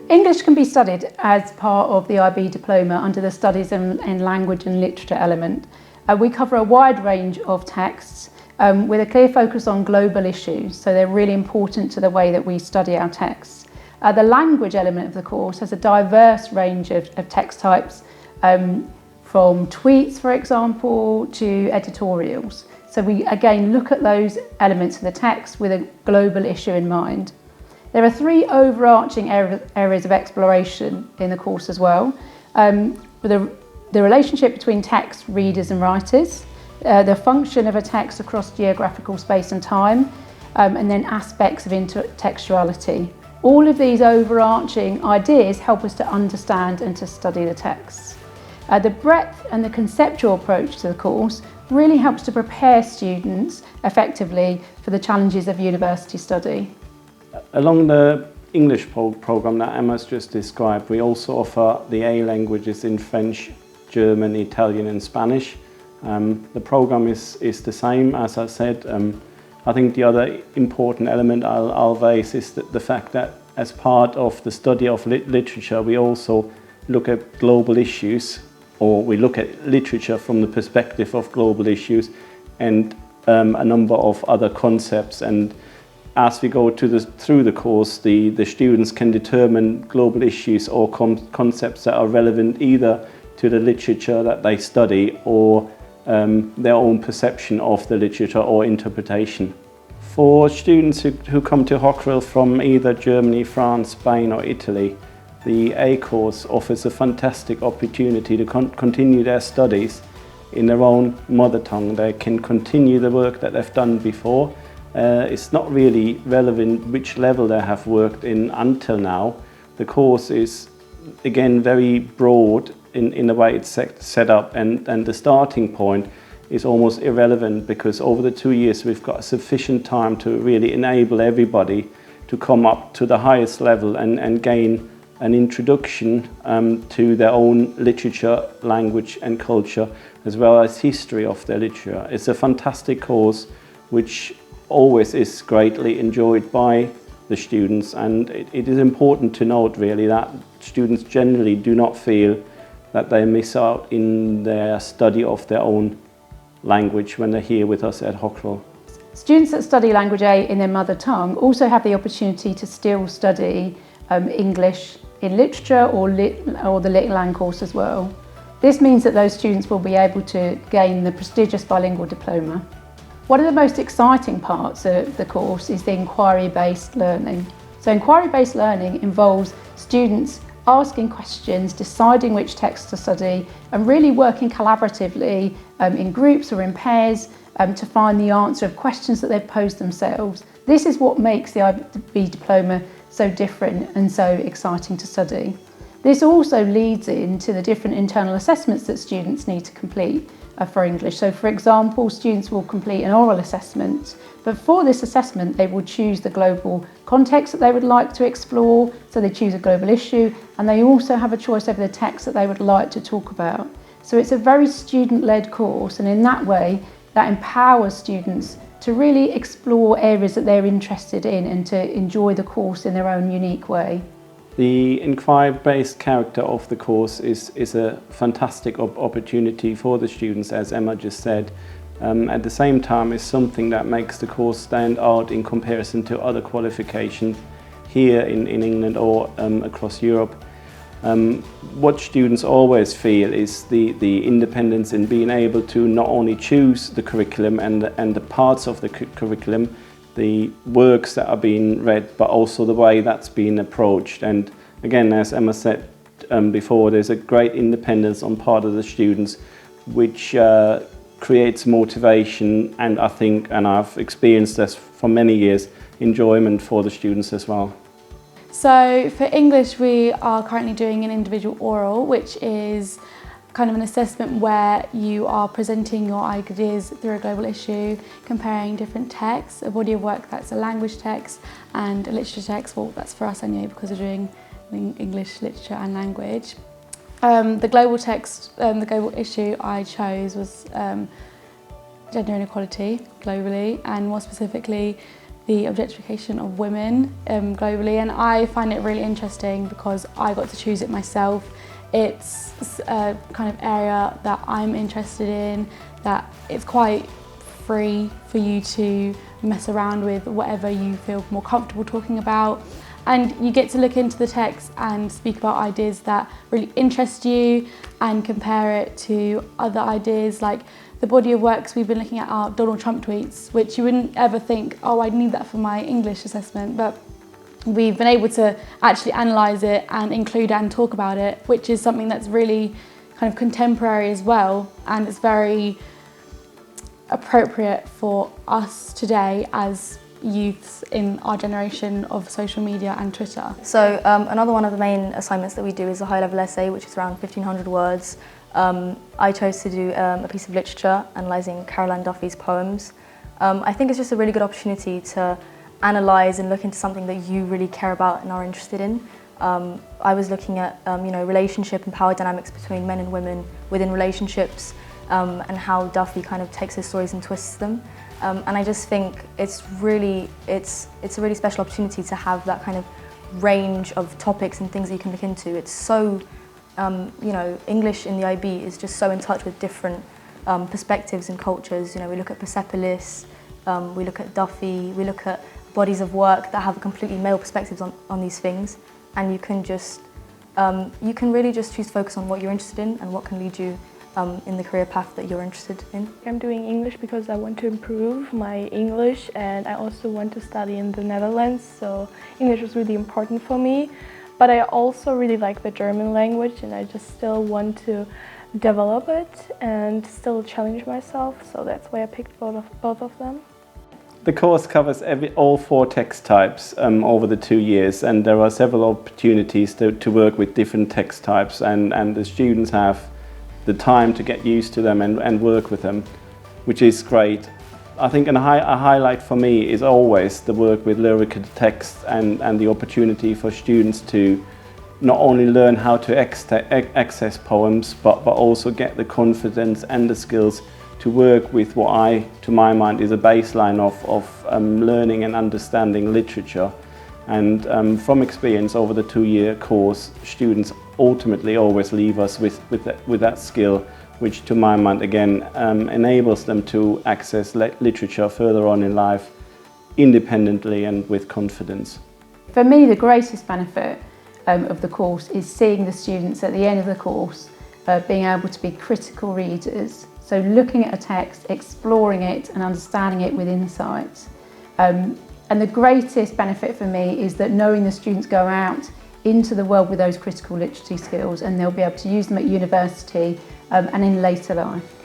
English can be studied as part of the IB Diploma under the Studies in Language and Literature element. We cover a wide range of texts with a clear focus on global issues, so they're really important to the way that we study our texts. The language element of the course has a diverse range of text types, from tweets, for example, to editorials. So we again look at those elements of the text with a global issue in mind. There are three overarching areas of exploration in the course as well. The relationship between text, readers and writers, the function of a text across geographical space and time, and then aspects of intertextuality. All of these overarching ideas help us to understand and to study the texts. The breadth and the conceptual approach to the course really helps to prepare students effectively for the challenges of university study. Along the English programme that Emma's just described, we also offer the A languages in French, German, Italian and Spanish. The programme is the same, as I said. I think the other important element I'll raise is the fact that as part of the study of literature, we also look at global issues, or we look at literature from the perspective of global issues and a number of other concepts. And as we go through the course, the students can determine global issues or concepts that are relevant either to the literature that they study or their own perception of the literature or interpretation. For students who come to Hockerill from either Germany, France, Spain or Italy, the A course offers a fantastic opportunity to continue their studies in their own mother tongue. They can continue the work that they've done before. It's not really relevant which level they have worked in until now. The course is again very broad in the way it's set up, and the starting point is almost irrelevant, because over the 2 years we've got sufficient time to really enable everybody to come up to the highest level and gain an introduction to their own literature, language and culture, as well as history of their literature. It's a fantastic course which always is greatly enjoyed by the students, and it is important to note really that students generally do not feel that they miss out in their study of their own language when they're here with us at Hockerill. Students that study Language A in their mother tongue also have the opportunity to still study English in literature or the Lit Lang course as well. This means that those students will be able to gain the prestigious bilingual diploma. One of the most exciting parts of the course is the inquiry-based learning. So inquiry-based learning involves students asking questions, deciding which text to study, and really working collaboratively in groups or in pairs to find the answer of questions that they've posed themselves. This is what makes the IB Diploma so different and so exciting to study. This also leads into the different internal assessments that students need to complete for English. So for example, students will complete an oral assessment, but for this assessment they will choose the global context that they would like to explore, so they choose a global issue, and they also have a choice over the text that they would like to talk about. So it's a very student-led course, and in that way that empowers students to really explore areas that they're interested in and to enjoy the course in their own unique way. The inquiry-based character of the course is a fantastic opportunity for the students, as Emma just said. At the same time, it's something that makes the course stand out in comparison to other qualifications here in England or across Europe. What students always feel is the independence in being able to not only choose the curriculum and the parts of the curriculum, the works that are being read, but also the way that's being approached. And again, as Emma said before, there's a great independence on part of the students, which creates motivation, and I think, and I've experienced this for many years, enjoyment for the students as well. So for English, we are currently doing an individual oral, which is kind of an assessment where you are presenting your ideas through a global issue, comparing different texts, a body of work that's a language text and a literature text. Well, that's for us anyway, because we're doing English, literature and language. The global text, the global issue I chose was gender inequality globally, and more specifically the objectification of women globally, and I find it really interesting because I got to choose it myself. It's a kind of area that I'm interested in, that it's quite free for you to mess around with whatever you feel more comfortable talking about, and you get to look into the text and speak about ideas that really interest you and compare it to other ideas. Like the body of works we've been looking at are Donald Trump tweets, which you wouldn't ever think, oh, I'd need that for my English assessment, but we've been able to actually analyse it and include and talk about it, which is something that's really kind of contemporary as well, and it's very appropriate for us today as youths in our generation of social media and Twitter. So another one of the main assignments that we do is a high-level essay, which is around 1,500 words. I chose to do a piece of literature analysing Carol Ann Duffy's poems. I think it's just a really good opportunity to analyse and look into something that you really care about and are interested in. I was looking at relationship and power dynamics between men and women within relationships, and how Duffy kind of takes his stories and twists them. And I just think it's a really special opportunity to have that kind of range of topics and things that you can look into. It's so, English in the IB is just so in touch with different perspectives and cultures. You know, we look at Persepolis, we look at Duffy, we look at bodies of work that have a completely male perspectives on these things, and you can really just choose to focus on what you're interested in and what can lead you in the career path that you're interested in. I'm doing English because I want to improve my English, and I also want to study in the Netherlands, so English was really important for me. But I also really like the German language, and I just still want to develop it and still challenge myself, so that's why I picked both of them. The course covers all 4 text types over the 2 years, and there are several opportunities to work with different text types, and the students have the time to get used to them and work with them, which is great. I think a highlight for me is always the work with lyrical text and the opportunity for students to not only learn how to access poems, but also get the confidence and the skills to work with what to my mind, is a baseline of learning and understanding literature. And from experience over the 2-year course, students ultimately always leave us with that skill, which to my mind again enables them to access literature further on in life independently and with confidence. For me, the greatest benefit of the course is seeing the students at the end of the course being able to be critical readers, so looking at a text, exploring it and understanding it with insight. And the greatest benefit for me is that knowing the students go out into the world with those critical literacy skills, and they'll be able to use them at university and in later life.